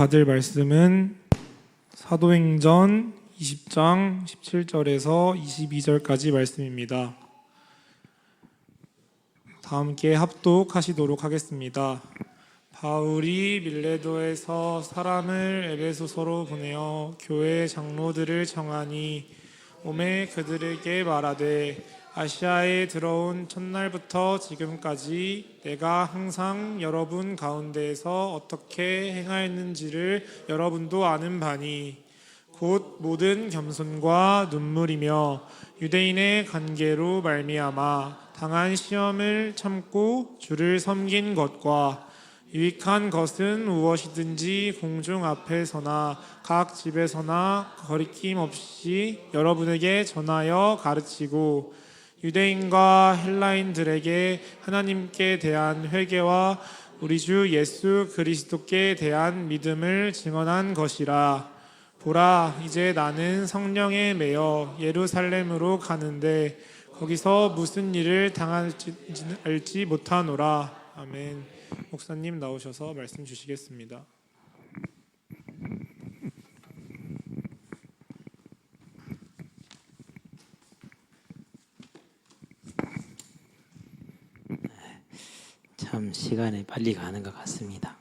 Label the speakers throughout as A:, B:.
A: 받을 말씀은 사도행전 20장 17절에서 22절까지 말씀입니다. 다 함께 합독하시도록 하겠습니다. 바울이 밀레도에서 사람을 에베소서로 보내어 교회 장로들을 청하니 오매 그들에게 말하되 아시아에 들어온 첫날부터 지금까지 내가 항상 여러분 가운데에서 어떻게 행하였는지를 여러분도 아는 바니 곧 모든 겸손과 눈물이며 유대인의 관계로 말미암아 당한 시험을 참고 주를 섬긴 것과 유익한 것은 무엇이든지 공중 앞에서나 각 집에서나 거리낌 없이 여러분에게 전하여 가르치고 유대인과 헬라인들에게 하나님께 대한 회개와 우리 주 예수 그리스도께 대한 믿음을 증언한 것이라. 보라, 이제 나는 성령에 매여 예루살렘으로 가는데 거기서 무슨 일을 당할지 알지 못하노라. 아멘. 목사님 나오셔서 말씀 주시겠습니다.
B: 참 시간이 빨리 가는 것 같습니다.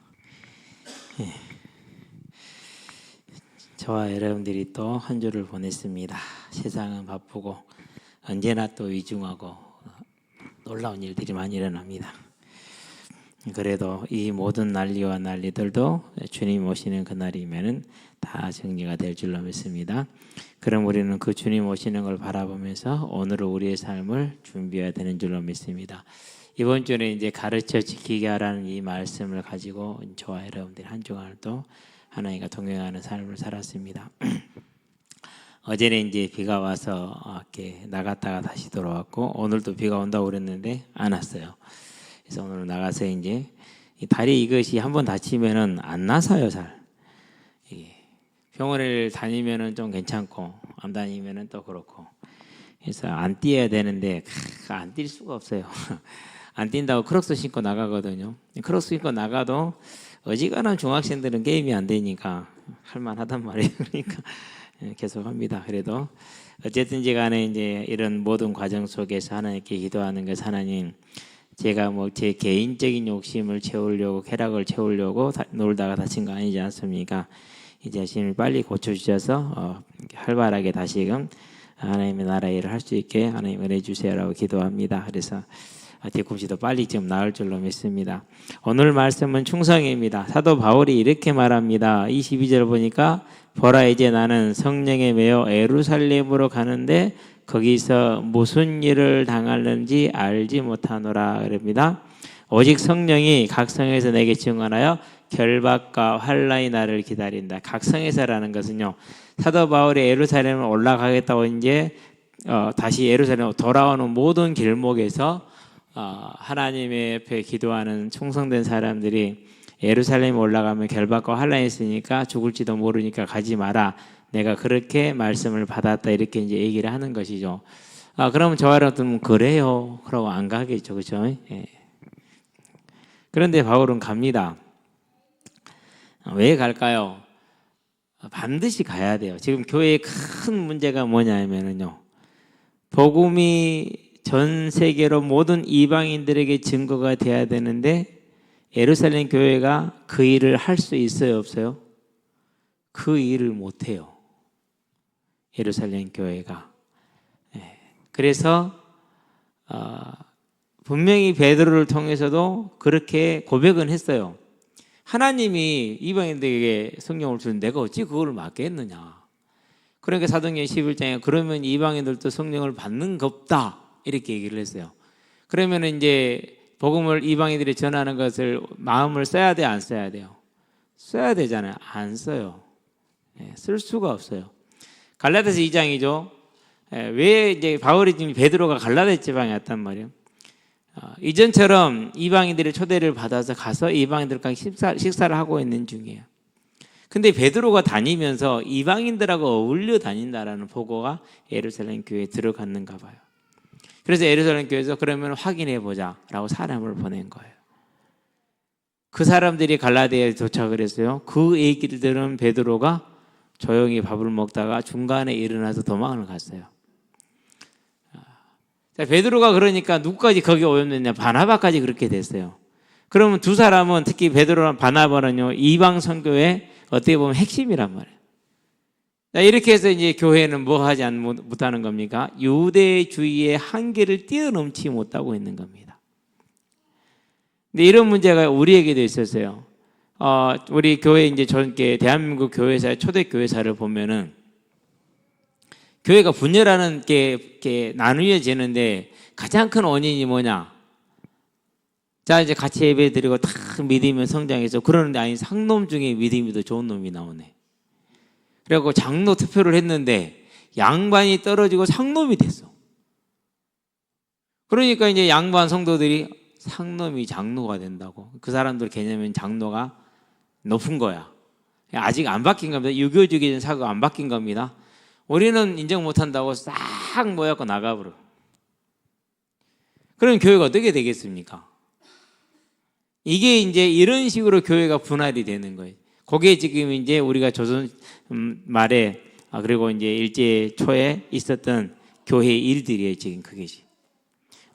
B: 저와 여러분들이 또 한 주를 보냈습니다. 세상은 바쁘고 언제나 또 위중하고 놀라운 일들이 많이 일어납니다. 그래도 이 모든 난리와 난리들도 주님 오시는 그날이면은 다 정리가 될 줄로 믿습니다. 그럼 우리는 그 주님 오시는 걸 바라보면서 오늘 우리의 삶을 준비해야 되는 줄로 믿습니다. 이번 주는 이제 가르쳐 지키게 하라는 이 말씀을 가지고 저와 여러분들이 한 주간을 또 하나님과 동행하는 삶을 살았습니다. 어제는 이제 비가 와서 이렇게 나갔다가 다시 돌아왔고 오늘도 비가 온다고 그랬는데 안 왔어요. 그래서 오늘 나가서 이제 이 다리 이것이 한번 다치면은 안 나서요, 잘. 병원을 다니면은 좀 괜찮고 안 다니면은 또 그렇고. 그래서 안 뛰어야 되는데 안 뛸 수가 없어요. 안 뛴다고 크록스 신고 나가거든요. 크록스 신고 나가도 어지간한 중학생들은 게임이 안 되니까 할만하단 말이에요. 그러니까 계속 합니다. 그래도 어쨌든지 간에 이제 이런 모든 과정 속에서 하나님께 기도하는 것, 하나님, 제가 뭐 제 개인적인 욕심을 채우려고 쾌락을 채우려고 놀다가 다친 거 아니지 않습니까? 이 자신을 빨리 고쳐주셔서 활발하게 다시금 하나님의 나라 일을 할 수 있게 하나님 은혜 주세요라고 기도합니다. 그래서 뒤꿈치도 빨리 좀 나을 줄로 믿습니다. 오늘 말씀은 충성입니다. 사도 바울이 이렇게 말합니다. 22절 보니까 보라, 이제 나는 성령에 매여 예루살렘으로 가는데 거기서 무슨 일을 당하는지 알지 못하노라 그럽니다. 오직 성령이 각 성에서 내게 증언하여 결박과 환난이 나를 기다린다. 각 성에서라는 것은요, 사도 바울이 예루살렘을 올라가겠다고 이제 다시 예루살렘으로 돌아오는 모든 길목에서 하나님의 앞에 기도하는 충성된 사람들이 예루살렘에 올라가면 결박과 환난이 있으니까 죽을지도 모르니까 가지 마라. 내가 그렇게 말씀을 받았다. 이렇게 이제 얘기를 하는 것이죠. 그러면 저와 여러분 그래요. 그러고 안 가겠죠, 그렇죠? 예. 그런데 바울은 갑니다. 왜 갈까요? 반드시 가야 돼요. 지금 교회의 큰 문제가 뭐냐면요, 복음이 전 세계로 모든 이방인들에게 증거가 돼야 되는데 예루살렘 교회가 그 일을 할 수 있어요, 없어요? 그 일을 못해요, 예루살렘 교회가. 그래서 분명히 베드로를 통해서도 그렇게 고백은 했어요. 하나님이 이방인들에게 성령을 주는 내가 어찌 그걸 막겠느냐. 그러니까 사도행전 11장에 그러면 이방인들도 성령을 받는 것 없다, 이렇게 얘기를 했어요. 그러면 이제 복음을 이방인들이 전하는 것을 마음을 써야 돼, 안 써야 돼요? 써야 되잖아요. 안 써요. 쓸 수가 없어요. 갈라디아서 2장이죠. 왜 이제 바울이 지금 베드로가 갈라디아 지방에 왔단 말이에요. 이전처럼 이방인들의 초대를 받아서 가서 이방인들과 식사를 하고 있는 중이에요. 근데 베드로가 다니면서 이방인들하고 어울려 다닌다라는 보고가 예루살렘 교회에 들어갔는가 봐요. 그래서 예루살렘 교회에서 그러면 확인해 보자라고 사람을 보낸 거예요. 그 사람들이 갈라디아에 도착을 했어요. 그 얘기를 들은 베드로가 조용히 밥을 먹다가 중간에 일어나서 도망을 갔어요. 자, 베드로가 그러니까 누구까지 거기 오였느냐? 바나바까지 그렇게 됐어요. 그러면 두 사람은, 특히 베드로랑 바나바는요, 이방 선교의 어떻게 보면 핵심이란 말이에요. 자, 이렇게 해서 이제 교회는 뭐 하지 못하는 겁니까? 유대주의의 한계를 뛰어넘지 못하고 있는 겁니다. 근데 이런 문제가 우리에게도 있었어요. 우리 교회 이제 대한민국 교회사, 초대 교회사를 보면은 교회가 분열하는 게 나누어지는데 가장 큰 원인이 뭐냐? 자, 이제 같이 예배 드리고 다 믿으면 성장해서 그러는데 아니 상놈 중에 믿음이 더 좋은 놈이 나오네. 그래갖고 장로 투표를 했는데 양반이 떨어지고 상놈이 됐어. 그러니까 이제 양반 성도들이 상놈이 장로가 된다고. 그 사람들 개념은 장로가 높은 거야. 아직 안 바뀐 겁니다. 유교적인 사고가 안 바뀐 겁니다. 우리는 인정 못한다고 싹 모여갖고 나가버려. 그럼 교회가 어떻게 되겠습니까? 이게 이제 이런 식으로 교회가 분할이 되는 거예요. 그게 지금 이제 우리가 조선 말에 그리고 이제 일제 초에 있었던 교회 일들이에요. 지금 그것이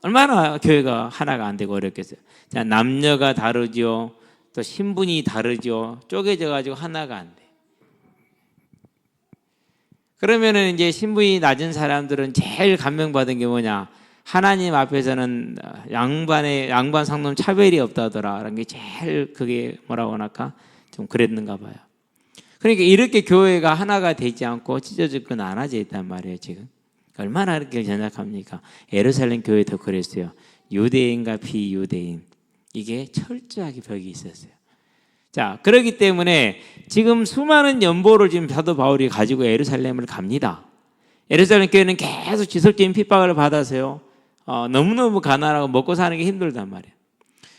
B: 얼마나 교회가 하나가 안 되고 어렵겠어요. 자, 남녀가 다르죠. 또 신분이 다르죠. 쪼개져 가지고 하나가 안 돼. 그러면은 이제 신분이 낮은 사람들은 제일 감명받은 게 뭐냐? 하나님 앞에서는 양반 상놈 차별이 없다더라라는 게 제일 그게 뭐라고 할까? 좀 그랬는가 봐요. 그러니까 이렇게 교회가 하나가 되지 않고 찢어지고 나눠져 있단 말이에요. 지금 얼마나 이렇게 연약합니까? 예루살렘 교회도 그랬어요. 유대인과 비유대인 이게 철저하게 벽이 있었어요. 자, 그렇기 때문에 지금 수많은 연보를 지금 사도 바울이 가지고 예루살렘을 갑니다. 예루살렘 교회는 계속 지속적인 핍박을 받아서요. 너무너무 가난하고 먹고 사는 게 힘들단 말이에요.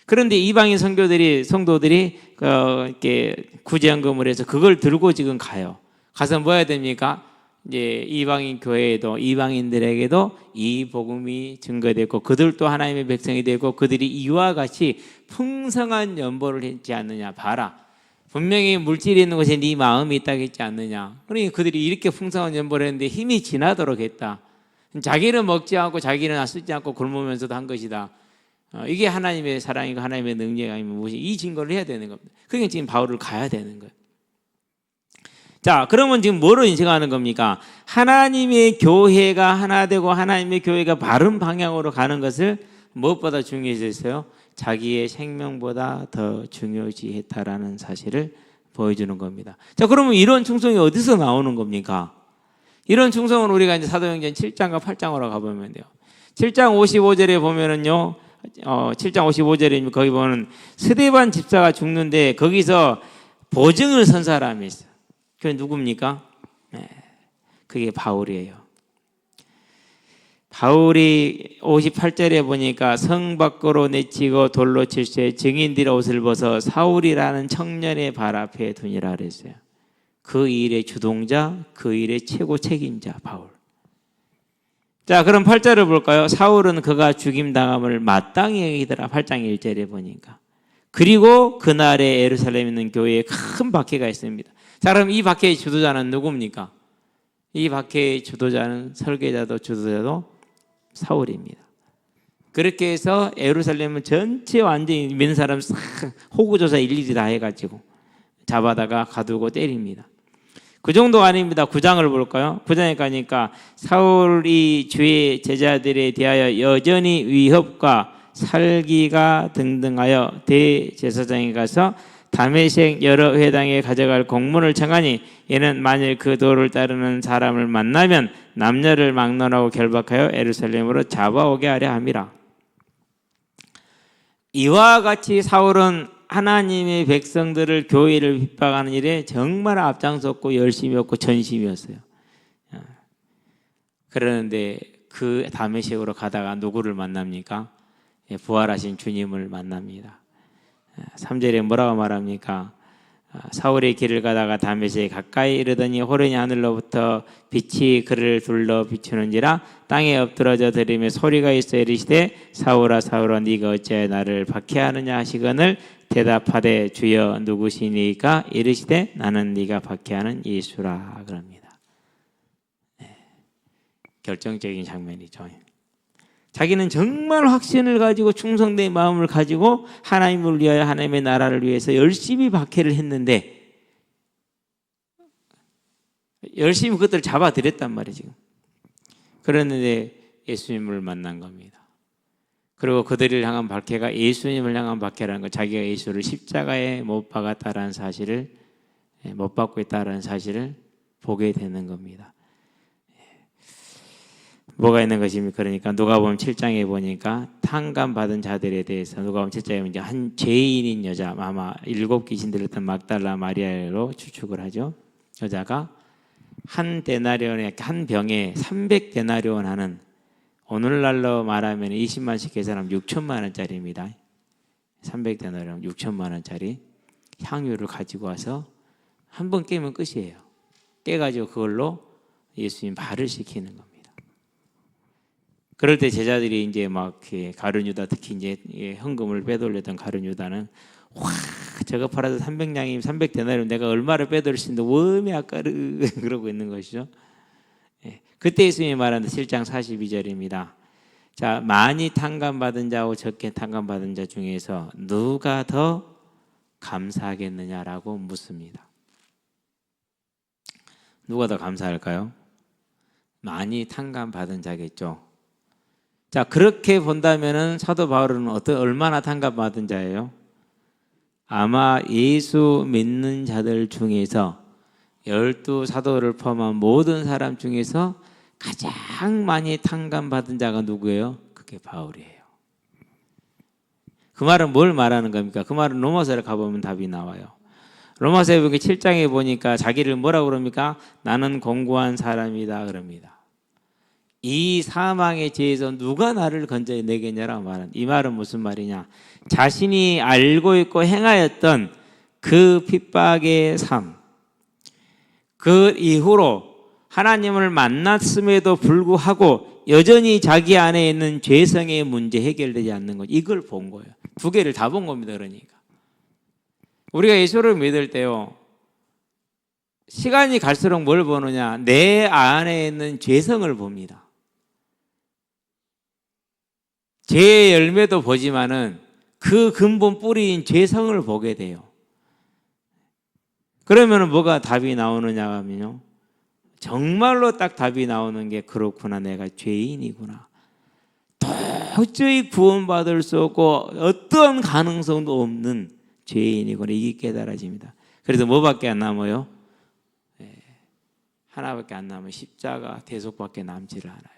B: 그런데 이방인 성도들이 이렇게 구제연금을 해서 그걸 들고 지금 가요. 가서 뭐 해야 됩니까? 이제 이방인 교회에도 이방인들에게도 이 복음이 증거되고 그들도 하나님의 백성이 되고 그들이 이와 같이 풍성한 연보를 했지 않느냐. 봐라. 분명히 물질이 있는 곳에 네 마음이 있다겠지 않느냐. 그러니까 그들이 이렇게 풍성한 연보를 했는데 힘이 지나도록 했다. 자기는 먹지 않고 자기는 쓰지 않고 굶으면서도 한 것이다. 이게 하나님의 사랑이고 하나님의 능력이 아니면 무엇이 이 증거를 해야 되는 겁니다. 그러니까 지금 바울을 가야 되는 거예요. 자, 그러면 지금 뭐로 인식하는 겁니까? 하나님의 교회가 하나 되고 하나님의 교회가 바른 방향으로 가는 것을 무엇보다 중요시했어요? 자기의 생명보다 더 중요시했다라는 사실을 보여주는 겁니다. 자, 그러면 이런 충성이 어디서 나오는 겁니까? 이런 충성은 우리가 이제 사도행전 7장과 8장으로 가보면 돼요. 7장 55절에 보면은요, 7장 55절에 거기 보면 스데반 집사가 죽는데 거기서 보증을 선 사람이 있어요. 그게 누굽니까? 네, 그게 바울이에요. 바울이 58절에 보니까 성 밖으로 내치고 돌로 칠세 증인들의 옷을 벗어 사울이라는 청년의 발 앞에 두니라 그랬어요. 그 일의 주동자, 그 일의 최고 책임자 바울. 자, 그럼 8절을 볼까요? 사울은 그가 죽임당함을 마땅히 여기더라. 8장 1절에 보니까. 그리고 그날에 예루살렘에 있는 교회에 큰 박해가 있습니다. 자, 그럼 이 박해의 주도자는 누굽니까? 이 박해의 주도자는 설계자도 주도자도 사울입니다. 그렇게 해서 예루살렘은 전체 완전히 믿는 사람 싹 호구조사 일일이 다 해가지고 잡아다가 가두고 때립니다. 그 정도 아닙니다. 9장을 볼까요? 9장에 가니까 사울이 주의 제자들에 대하여 여전히 위협과 살기가 등등하여 대제사장에 가서 다메섹 여러 회당에 가져갈 공문을 청하니 이는 만일 그 도를 따르는 사람을 만나면 남녀를 막론하고 결박하여 예루살렘으로 잡아오게 하려 함이라. 이와 같이 사울은 하나님의 백성들을 교회를 핍박하는 일에 정말 앞장섰고 열심이었고 전심이었어요. 그러는데 그 다메섹으로 가다가 누구를 만납니까? 부활하신 주님을 만납니다. 3절에 뭐라고 말합니까? 사울의 길을 가다가 다메섹에 가까이 이르더니 호련히 하늘로부터 빛이 그를 둘러 비추는지라 땅에 엎드러져 들으며 소리가 있어 이르시되 사울아 사울아 네가 어찌하여 나를 박해하느냐 하시거늘 대답하되 주여 누구시니까 이르시되 나는 네가 박해하는 예수라 그럽니다. 결정적인 장면이죠. 자기는 정말 확신을 가지고 충성된 마음을 가지고 하나님을 위하여 하나님의 나라를 위해서 열심히 박해를 했는데 열심히 그것들을 잡아들였단 말이에요. 지금. 그랬는데 예수님을 만난 겁니다. 그리고 그들을 향한 박해가 예수님을 향한 박해라는 거, 자기가 예수를 십자가에 못 박았다라는 사실을, 못 박고 있다라는 사실을 보게 되는 겁니다. 뭐가 있는 것입니까? 그러니까 누가복음 7장에 보니까 탕감 받은 자들에 대해서 누가복음 7장에 보면 한 죄인인 여자, 아마 7 귀신 들렸던 막달라 마리아로 추측을 하죠. 여자가 한 데나리온에, 한 병에 300데나리온 하는, 오늘날로 말하면 20만씩 계산하면 6천만 원짜리입니다. 300데나리온 6천만 원짜리 향유를 가지고 와서 한 번 깨면 끝이에요. 깨가지고 그걸로 예수님 발을 시키는 겁니다. 그럴 때 제자들이 이제 막 가룟 유다, 특히 이제 헌금을 빼돌렸던 가룟 유다는 와 저거 팔아서 300냥이면 300데나리온 내가 얼마를 빼돌릴 수 있는데 웜이 아까르 그러고 있는 것이죠. 그때 예수님이 말하는 7장 42절입니다. 자, 많이 탕감받은 자와 적게 탕감받은 자 중에서 누가 더 감사하겠느냐라고 묻습니다. 누가 더 감사할까요? 많이 탕감받은 자겠죠. 자, 그렇게 본다면은 사도 바울은 얼마나 탕감받은 자예요? 아마 예수 믿는 자들 중에서 12 사도를 포함한 모든 사람 중에서 가장 많이 탕감받은 자가 누구예요? 그게 바울이에요. 그 말은 뭘 말하는 겁니까? 그 말은 로마서에 가보면 답이 나와요. 로마서에 7장에 보니까 자기를 뭐라고 그럽니까? 나는 공고한 사람이다 그럽니다. 이 사망의 죄에서 누가 나를 건져내겠냐라고 말하는, 이 말은 무슨 말이냐? 자신이 알고 있고 행하였던 그 핍박의 삶, 그 이후로 하나님을 만났음에도 불구하고 여전히 자기 안에 있는 죄성의 문제 해결되지 않는 것, 이걸 본 거예요. 두 개를 다 본 겁니다. 그러니까 우리가 예수를 믿을 때요, 시간이 갈수록 뭘 보느냐? 내 안에 있는 죄성을 봅니다. 죄의 열매도 보지만은 그 근본 뿌리인 죄성을 보게 돼요. 그러면 뭐가 답이 나오느냐 하면요, 정말로 딱 답이 나오는 게 그렇구나, 내가 죄인이구나, 도저히 구원받을 수 없고 어떤 가능성도 없는 죄인이구나, 이게 깨달아집니다. 그래서 뭐밖에 안 남아요? 하나밖에 안 남아요. 십자가 대속밖에 남지를 않아요.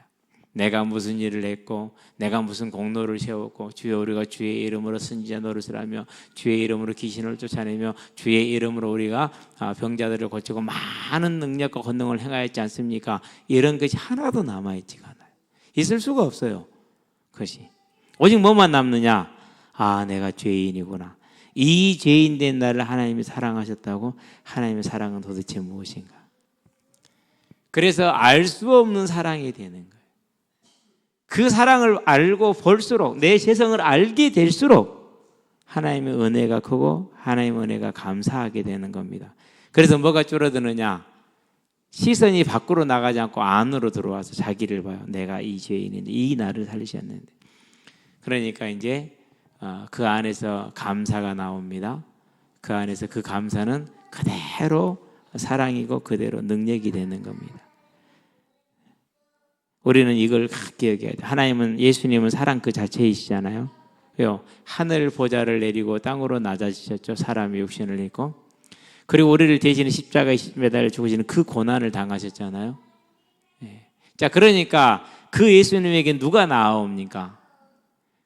B: 내가 무슨 일을 했고 내가 무슨 공로를 세웠고 주여 우리가 주의 이름으로 선지자 노릇을 하며 주의 이름으로 귀신을 쫓아내며 주의 이름으로 우리가 병자들을 고치고 많은 능력과 권능을 행하였지 않습니까? 이런 것이 하나도 남아있지가 않아요. 있을 수가 없어요. 그것이 오직 뭐만 남느냐? 아, 내가 죄인이구나. 이 죄인 된 나를 하나님이 사랑하셨다고. 하나님의 사랑은 도대체 무엇인가? 그래서 알 수 없는 사랑이 되는 거예요. 그 사랑을 알고 볼수록, 내 죄성을 알게 될수록 하나님의 은혜가 크고 하나님의 은혜가 감사하게 되는 겁니다. 그래서 뭐가 줄어드느냐? 시선이 밖으로 나가지 않고 안으로 들어와서 자기를 봐요. 내가 이 죄인인데, 이 나를 살리셨는데. 그러니까 이제 그 안에서 감사가 나옵니다. 그 안에서 그 감사는 그대로 사랑이고 그대로 능력이 되는 겁니다. 우리는 이걸 기억해야 돼요. 하나님은, 예수님은 사랑 그 자체이시잖아요. 왜요? 하늘 보좌를 내리고 땅으로 낮아지셨죠. 사람의 육신을 입고. 그리고 우리를 대신에 십자가에 매달려 죽으시는 그 고난을 당하셨잖아요. 자, 그러니까 그 예수님에게 누가 나옵니까?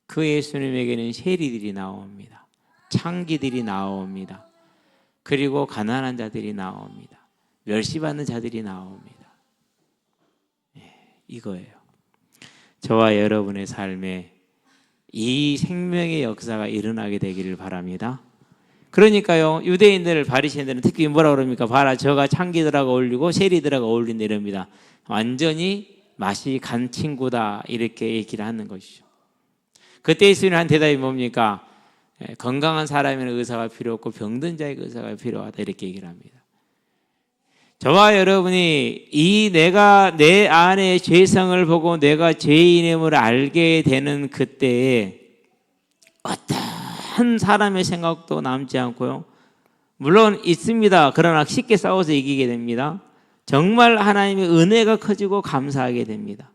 B: 그 예수님에게는 세리들이 나옵니다. 창기들이 나옵니다. 그리고 가난한 자들이 나옵니다. 멸시받는 자들이 나옵니다. 이거예요. 저와 여러분의 삶에 이 생명의 역사가 일어나게 되기를 바랍니다. 그러니까요, 유대인들 바리새인들은 특히 뭐라 그럽니까? 봐라, 저가 창기들하고 어울리고 세리들하고 어울린다 이럽니다. 완전히 맛이 간 친구다 이렇게 얘기를 하는 것이죠. 그때 예수님이 한 대답이 뭡니까? 건강한 사람에는 의사가 필요 없고 병든 자에게 의사가 필요하다 이렇게 얘기를 합니다. 저와 여러분이 내가 내 안의 죄성을 보고 내가 죄인임을 알게 되는 그때에 어떤 사람의 생각도 남지 않고요. 물론 있습니다. 그러나 쉽게 싸워서 이기게 됩니다. 정말 하나님의 은혜가 커지고 감사하게 됩니다.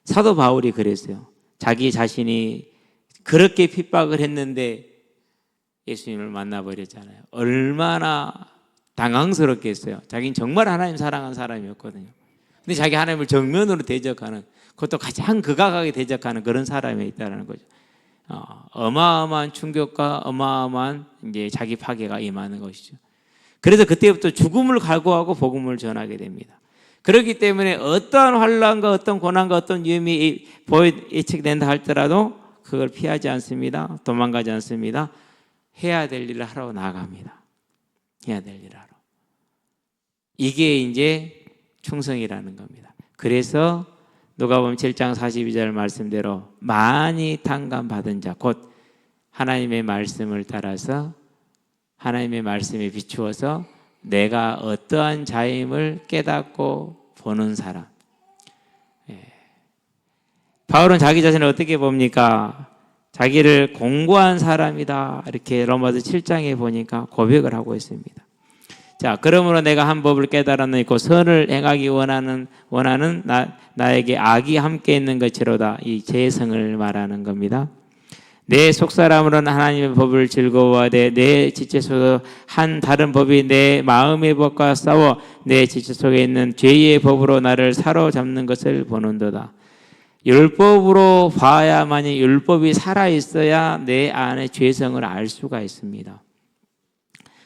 B: 사도 바울이 그랬어요. 자기 자신이 그렇게 핍박을 했는데 예수님을 만나버렸잖아요. 얼마나 당황스럽겠어요. 자기는 정말 하나님 사랑한 사람이었거든요. 근데 자기 하나님을 정면으로 대적하는, 그것도 가장 극악하게 대적하는 그런 사람이 있다는 거죠. 어마어마한 충격과 어마어마한 이제 자기 파괴가 임하는 것이죠. 그래서 그때부터 죽음을 각오하고 복음을 전하게 됩니다. 그렇기 때문에 어떠한 환난과 어떤 고난과 어떤 위험이 예측된다 할지라도 그걸 피하지 않습니다. 도망가지 않습니다. 해야 될 일을 하러 나갑니다. 해야 될 일을 하러. 이게 이제 충성이라는 겁니다. 그래서 누가복음 7장 42절 말씀대로 많이 탕감받은 자, 곧 하나님의 말씀을 따라서 하나님의 말씀에 비추어서 내가 어떠한 자임을 깨닫고 보는 사람. 바울은 자기 자신을 어떻게 봅니까? 자기를 공고한 사람이다 이렇게 로마서 7장에 보니까 고백을 하고 있습니다. 자, 그러므로 내가 한 법을 깨달았느니 그 선을 행하기 원하는 나에게 악이 함께 있는 것이로다. 이 죄성을 말하는 겁니다. 내 속사람으로는 하나님의 법을 즐거워하되 내 지체 속에 한 다른 법이 내 마음의 법과 싸워 내 지체 속에 있는 죄의 법으로 나를 사로잡는 것을 보는도다. 율법으로 봐야만이 율법이 살아있어야 내 안에 죄성을 알 수가 있습니다.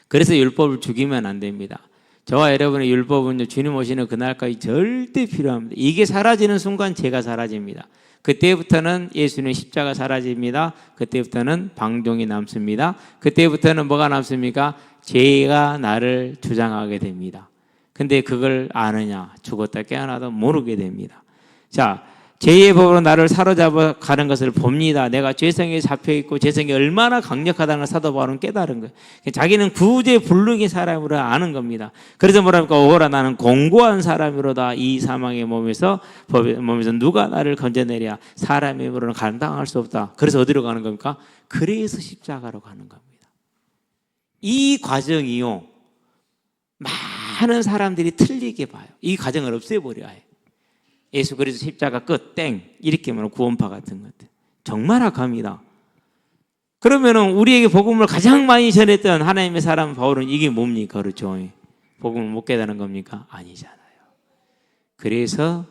B: 그래서 율법을 죽이면 안 됩니다. 저와 여러분의 율법은 주님 오시는 그날까지 절대 필요합니다. 이게 사라지는 순간 죄가 사라집니다. 그때부터는 예수님의 십자가 사라집니다. 그때부터는 방종이 남습니다. 그때부터는 뭐가 남습니까? 죄가 나를 주장하게 됩니다. 근데 그걸 아느냐? 죽었다 깨어나도 모르게 됩니다. 자, 죄의 법으로 나를 사로잡아 가는 것을 봅니다. 내가 죄성에 잡혀있고 죄성이 얼마나 강력하다는 걸 사도 바울은 깨달은 거예요. 자기는 구제불능의 사람으로 아는 겁니다. 그래서 뭐랍니까? 오호라 나는 공고한 사람으로다. 이 사망의 몸에서 누가 나를 건져내랴. 사람의 힘으로는 감당할 수 없다. 그래서 어디로 가는 겁니까? 그래서 십자가로 가는 겁니다. 이 과정이요, 많은 사람들이 틀리게 봐요. 이 과정을 없애버려야 해요. 예수 그리스도 십자가 끝, 땡 이렇게 말하면 구원파 같은 것들 정말 악합니다. 그러면은 우리에게 복음을 가장 많이 전했던 하나님의 사람 바울은 이게 뭡니까? 그렇죠? 복음을 못 깨달은 겁니까? 아니잖아요. 그래서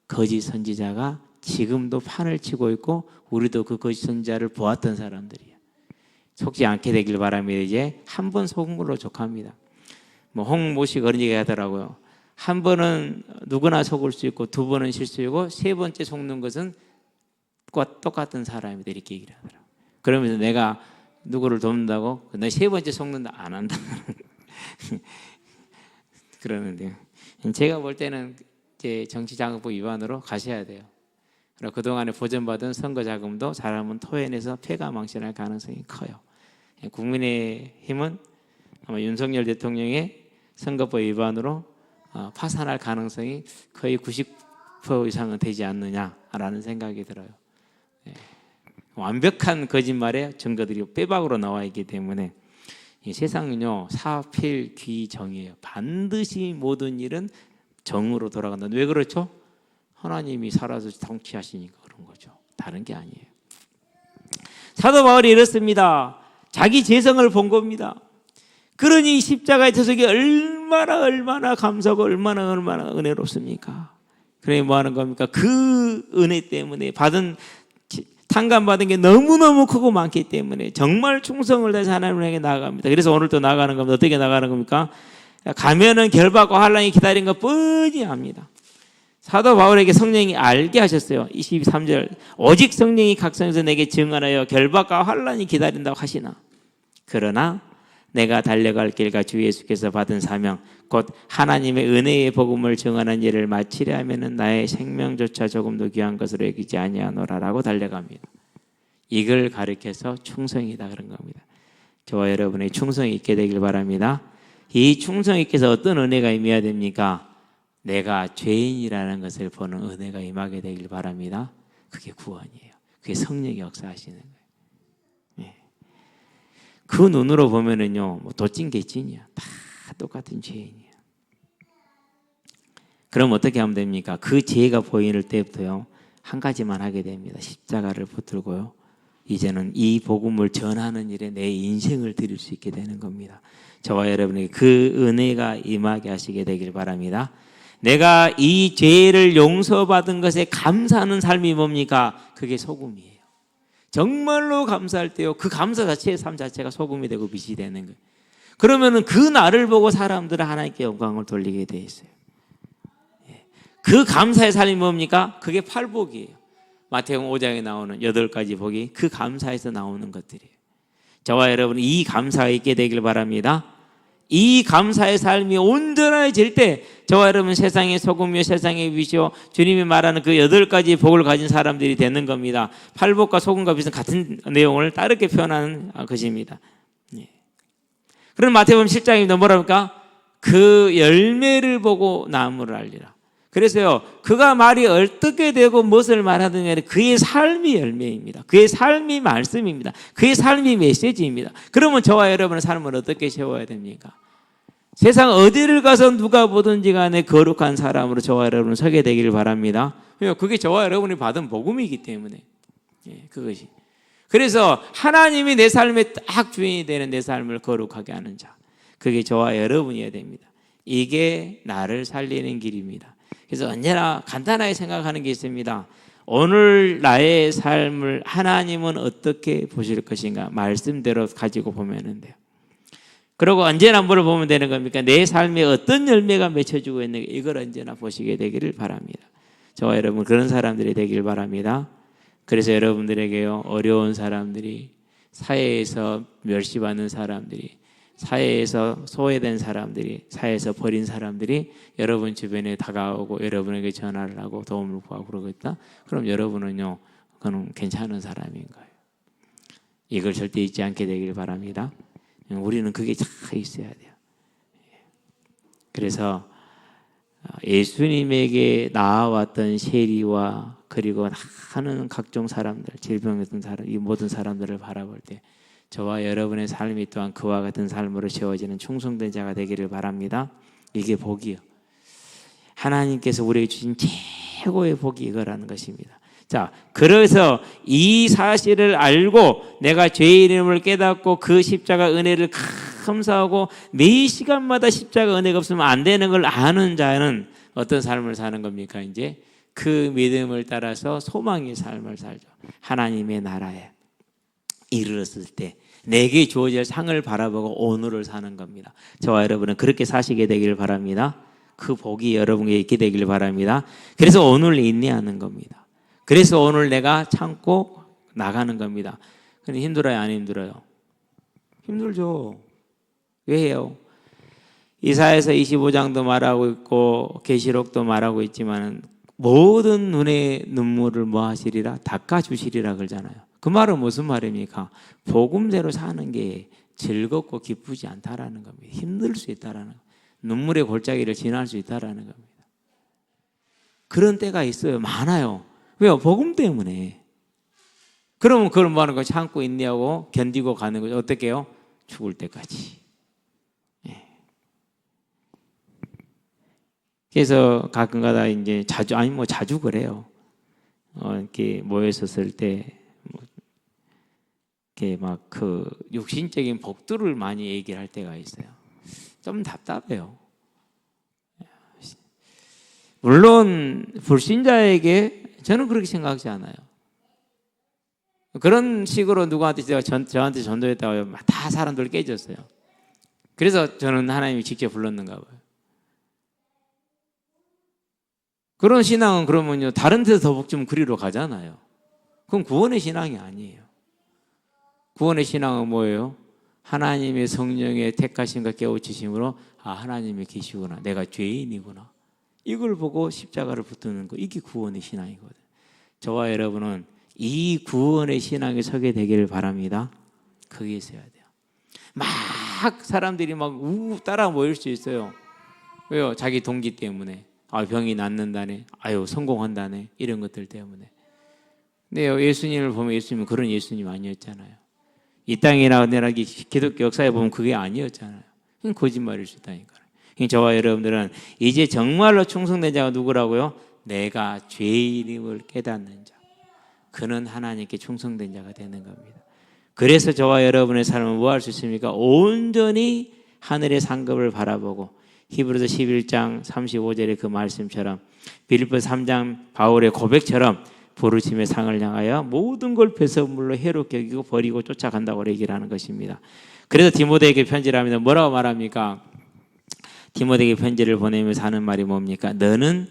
B: 거짓 선지자가 지금도 판을 치고 있고 우리도 그 거짓 선지자를 보았던 사람들이에요. 속지 않게 되길 바랍니다. 이제 한 번 속은 걸로 족합니다. 뭐 홍모씨 그런 얘기 하더라고요. 한 번은 누구나 속을 수 있고 두 번은 실수이고 세 번째 속는 것은 똑같은 사람이다 이렇게 얘기를 하더라고요. 그러면서 내가 누구를 돕는다고 너 세 번째 속는다 안 한다 그러는데요. 제가 볼 때는 이제 정치자금법 위반으로 가셔야 돼요. 그리고 그동안에 보전받은 선거자금도 잘하면 토해내서 폐가망신할 가능성이 커요. 국민의힘은 아마 윤석열 대통령의 선거법 위반으로 파산할 가능성이 거의 90% 이상은 되지 않느냐라는 생각이 들어요. 완벽한 거짓말에 증거들이 빼박으로 나와 있기 때문에 이 세상은요 사필귀정이에요. 반드시 모든 일은 정으로 돌아간다. 왜 그렇죠? 하나님이 살아서 통치하시니까 그런 거죠. 다른 게 아니에요. 사도 바울이 이렇습니다. 자기 재성을 본 겁니다. 그러니 십자가의 저속이 얼마나 감사하고 얼마나 은혜롭습니까? 그러니 뭐 하는 겁니까? 그 은혜 때문에 탕감받은 게 너무너무 크고 많기 때문에 정말 충성을 다해서 하나님을 향해 나아갑니다. 그래서 오늘 또 나가는 겁니다. 어떻게 나가는 겁니까? 가면은 결박과 환난이 기다린 것 뻔히 압니다. 사도 바울에게 성령이 알게 하셨어요. 23절 오직 성령이 각성해서 내게 증언하여 결박과 환난이 기다린다고 하시나. 그러나 내가 달려갈 길과 주 예수께서 받은 사명 곧 하나님의 은혜의 복음을 증언하는 일을 마치려 하면은 나의 생명조차 조금도 귀한 것으로 여기지 아니하노라라고 달려갑니다. 이걸 가리켜서 충성이다 그런 겁니다. 저와 여러분의 충성이 있게 되길 바랍니다. 이 충성 있게서 어떤 은혜가 임해야 됩니까? 내가 죄인이라는 것을 보는 은혜가 임하게 되길 바랍니다. 그게 구원이에요. 그게 성령이 역사하시는 거예요. 예. 그 눈으로 보면은요, 뭐 도찐개찐이야. 다 똑같은 죄인이야. 그럼 어떻게 하면 됩니까? 그 죄가 보이는 때부터요, 한 가지만 하게 됩니다. 십자가를 붙들고요. 이제는 이 복음을 전하는 일에 내 인생을 드릴 수 있게 되는 겁니다. 저와 여러분에게 그 은혜가 임하게 하시게 되길 바랍니다. 내가 이 죄를 용서받은 것에 감사하는 삶이 뭡니까? 그게 소금이에요. 정말로 감사할 때요, 그 감사 자체의 삶 자체가 소금이 되고 빛이 되는 거예요. 그러면은 그 나를 보고 사람들은 하나님께 영광을 돌리게 돼 있어요. 그 감사의 삶이 뭡니까? 그게 팔복이에요. 마태복음 5장에 나오는 8가지 복이 그 감사에서 나오는 것들이에요. 저와 여러분 이 감사가 있게 되길 바랍니다. 이 감사의 삶이 온전해질 때 저와 여러분 세상의 소금이요 세상의 빛이요 주님이 말하는 그 8가지 복을 가진 사람들이 되는 겁니다. 팔복과 소금과 빛은 같은 내용을 다르게 표현하는 것입니다. 그럼 마태복음 7장이 뭐랍니까? 그 열매를 보고 나무를 알리라. 그래서요, 그가 말이 어떻게 되고 무엇을 말하느냐, 그의 삶이 열매입니다. 그의 삶이 말씀입니다. 그의 삶이 메시지입니다. 그러면 저와 여러분의 삶을 어떻게 세워야 됩니까? 세상 어디를 가서 누가 보든지 간에 거룩한 사람으로 저와 여러분은 서게 되기를 바랍니다. 그게 저와 여러분이 받은 복음이기 때문에. 그것이. 그래서 하나님이 내 삶의 딱 주인이 되는 내 삶을 거룩하게 하는 자. 그게 저와 여러분이어야 됩니다. 이게 나를 살리는 길입니다. 그래서 언제나 간단하게 생각하는 게 있습니다. 오늘 나의 삶을 하나님은 어떻게 보실 것인가? 말씀대로 가지고 보면 돼요. 그리고 언제나 물어보면 되는 겁니까? 내 삶에 어떤 열매가 맺혀지고 있는가? 이걸 언제나 보시게 되기를 바랍니다. 저와 여러분 그런 사람들이 되길 바랍니다. 그래서 여러분들에게요, 어려운 사람들이, 사회에서 멸시받는 사람들이, 사회에서 소외된 사람들이, 사회에서 버린 사람들이 여러분 주변에 다가오고 여러분에게 전화를 하고 도움을 구하고 그러고 있다. 그럼 여러분은요, 그건 괜찮은 사람인 거예요. 이걸 절대 잊지 않게 되길 바랍니다. 우리는 그게 다 있어야 돼요. 그래서 예수님에게 나아왔던 세리와 그리고 하는 각종 사람들, 질병했던 사람, 이 모든 사람들을 바라볼 때 저와 여러분의 삶이 또한 그와 같은 삶으로 세워지는 충성된 자가 되기를 바랍니다. 이게 복이요. 하나님께서 우리에게 주신 최고의 복이 이거라는 것입니다. 자, 그래서 이 사실을 알고 내가 죄인임을 깨닫고 그 십자가 은혜를 감사하고 매 시간마다 십자가 은혜가 없으면 안 되는 걸 아는 자는 어떤 삶을 사는 겁니까? 이제 그 믿음을 따라서 소망의 삶을 살죠. 하나님의 나라에 이르렀을 때 내게 주어질 상을 바라보고 오늘을 사는 겁니다. 저와 여러분은 그렇게 사시게 되길 바랍니다. 그 복이 여러분에게 있게 되길 바랍니다. 그래서 오늘 인내하는 겁니다. 그래서 오늘 내가 참고 나가는 겁니다. 근데 힘들어요, 안 힘들어요? 힘들죠. 왜 해요? 이사야서 25장도 말하고 있고 계시록도 말하고 있지만 모든 눈의 눈물을 뭐 하시리라? 닦아주시리라 그러잖아요. 그 말은 무슨 말입니까? 복음대로 사는 게 즐겁고 기쁘지 않다라는 겁니다. 힘들 수 있다라는 겁니다. 눈물의 골짜기를 지날 수 있다라는 겁니다. 그런 때가 있어요. 많아요. 왜요? 복음 때문에. 그러면 그걸 뭐 하는 거예요? 참고 인내하고 견디고 가는 거죠. 어떻게 해요? 죽을 때까지. 그래서 가끔가다 이제 자주 그래요. 이렇게 모였었을 때 이렇게 막 그 육신적인 복들을 많이 얘기를 할 때가 있어요. 좀 답답해요. 물론 불신자에게 저는 그렇게 생각하지 않아요. 그런 식으로 누구한테 저한테 전도했다고 다 사람들 깨졌어요. 그래서 저는 하나님이 직접 불렀는가 봐요. 그런 신앙은 그러면요, 다른 데서 더 복 주면 그리로 가잖아요. 그럼 구원의 신앙이 아니에요. 구원의 신앙은 뭐예요? 하나님의 성령의 택하심과 깨우치심으로 아, 하나님이 계시구나. 내가 죄인이구나. 이걸 보고 십자가를 붙드는 거, 이게 구원의 신앙이거든. 저와 여러분은 이 구원의 신앙에 서게 되기를 바랍니다. 그게 있어야 돼요. 막 사람들이 막 따라 모일 수 있어요. 왜요? 자기 동기 때문에. 아, 병이 낫는다네. 아유, 성공한다네. 이런 것들 때문에. 근데 예수님을 보면 예수님은 그런 예수님 아니었잖아요. 이 땅이나 기독교 역사에 보면 그게 아니었잖아요. 그건 거짓말일 수 있다니까요. 저와 여러분들은 이제 정말로 충성된 자가 누구라고요? 내가 죄인임을 깨닫는 자. 그는 하나님께 충성된 자가 되는 겁니다. 그래서 저와 여러분의 삶은 뭐 할 수 있습니까? 온전히 하늘의 상급을 바라보고 히브리서 11장 35절의 그 말씀처럼 빌립보서 3장 바울의 고백처럼 부르심의 상을 향하여 모든 걸 배설물로 해롭게 여기고 버리고 쫓아간다고 얘기를 하는 것입니다. 그래서 디모데에게 편지를 합니다. 뭐라고 말합니까? 디모데에게 편지를 보내면서 하는 말이 뭡니까? 너는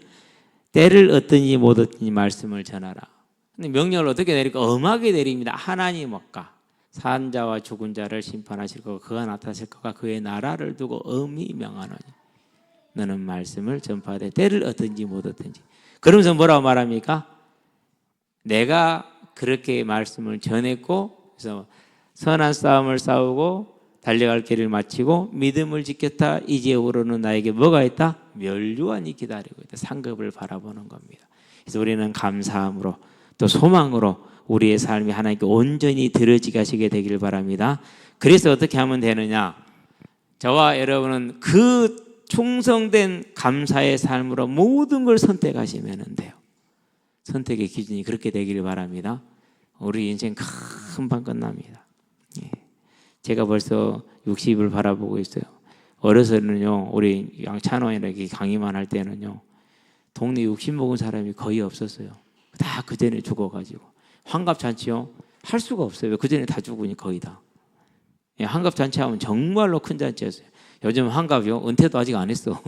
B: 때를 얻든지 못 얻든지 말씀을 전하라. 근데 명령을 어떻게 내릴까? 엄하게 내립니다. 하나님 없까 산 자와 죽은 자를 심판하실 거고 그가 나타나실 거가 그의 나라를 두고 엄히 명하노니 너는 말씀을 전파하되 때를 얻든지 못 얻든지. 그러면서 뭐라고 말합니까? 내가 그렇게 말씀을 전했고 그래서 선한 싸움을 싸우고 달려갈 길을 마치고 믿음을 지켰다. 이제후로는 나에게 뭐가 있다? 멸류관이 기다리고 있다. 상급을 바라보는 겁니다. 그래서 우리는 감사함으로 또 소망으로 우리의 삶이 하나님께 온전히 드려지게 하시게 되기를 바랍니다. 그래서 어떻게 하면 되느냐? 저와 여러분은 그 충성된 감사의 삶으로 모든 걸 선택하시면 돼요. 선택의 기준이 그렇게 되기를 바랍니다. 우리 인생 금방 끝납니다. 예. 제가 벌써 60을 바라보고 있어요. 어려서는요, 우리 양찬원이라게 강의만 할 때는요, 동네 60 먹은 사람이 거의 없었어요. 다 그 전에 죽어가지고. 환갑잔치요? 할 수가 없어요. 그 전에 다 죽으니 거의 다. 예, 환갑잔치 하면 정말로 큰 잔치였어요. 요즘 환갑이요? 은퇴도 아직 안 했어.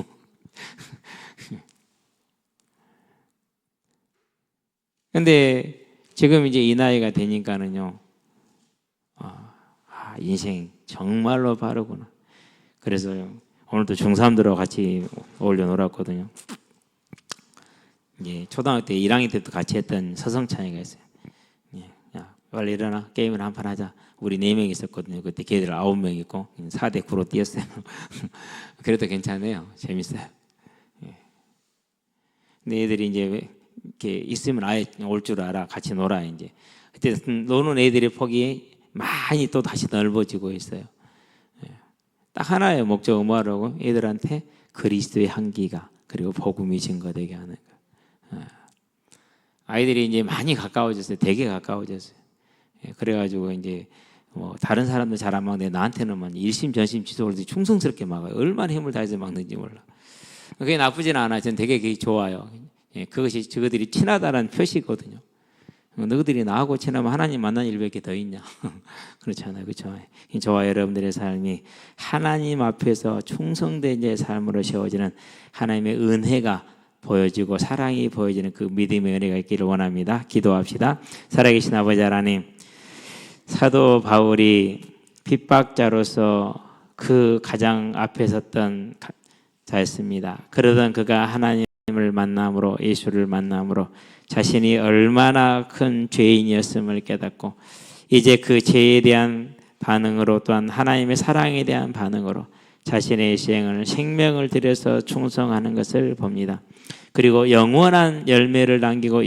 B: 근데 지금 이제 이 나이가 되니까는요, 인생 정말로 바르구나. 그래서 오늘도 중3들하고 같이 어울려 놀았거든요. 이제 초등학교 때 1학년 때부터 같이 했던 서성찬이가 있어요. 야, 빨리 일어나 게임을 한판 하자. 우리 4명 있었거든요. 그때 걔들 9명 있고 4대 9로 뛰었어요. 그래도 괜찮아요. 재밌어요. 근데 애들이 이제 이렇게 있으면 아예 올 줄 알아. 같이 놀아 이제. 그때 노는 애들의 폭이 많이 또 다시 넓어지고 있어요. 딱 하나의 목적 뭐하라고? 애들한테 그리스도의 향기가 그리고 복음이 증거되게 하는 거. 아이들이 이제 많이 가까워졌어요. 되게 가까워졌어요. 그래가지고 이제 뭐 다른 사람들 잘 안 막는데 나한테는 일심 전심 지속을 충성스럽게 막아요. 얼마나 힘을 다해서 막는지 몰라. 그게 나쁘지는 않아요. 저는 되게 그게 좋아요. 그것이 저들이 친하다는 표시거든요. 너희들이 나하고 친하면 하나님 만난 일밖에 더 있냐? 그렇잖아요, 그렇죠? 저와 여러분들의 삶이 하나님 앞에서 충성된 자의 삶으로 세워지는 하나님의 은혜가 보여지고 사랑이 보여지는 그 믿음의 은혜가 있기를 원합니다. 기도합시다. 살아계신 아버지 하나님, 사도 바울이 핍박자로서 그 가장 앞에 섰던 자였습니다. 그러던 그가 하나님을 만남으로 예수를 만남으로 자신이 얼마나 큰 죄인이었음을 깨닫고 이제 그 죄에 대한 반응으로 또한 하나님의 사랑에 대한 반응으로 자신의 시행을 생명을 들여서 충성하는 것을 봅니다. 그리고 영원한 열매를 남기고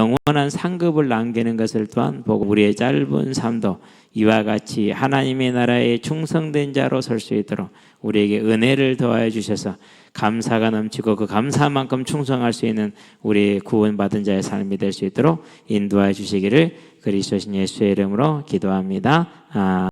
B: 영원한 상급을 남기는 것을 또한 보고 우리의 짧은 삶도 이와 같이 하나님의 나라에 충성된 자로 설 수 있도록 우리에게 은혜를 더하여 주셔서 감사가 넘치고 그 감사만큼 충성할 수 있는 우리의 구원받은 자의 삶이 될 수 있도록 인도하여 주시기를 그리스도 예수의 이름으로 기도합니다.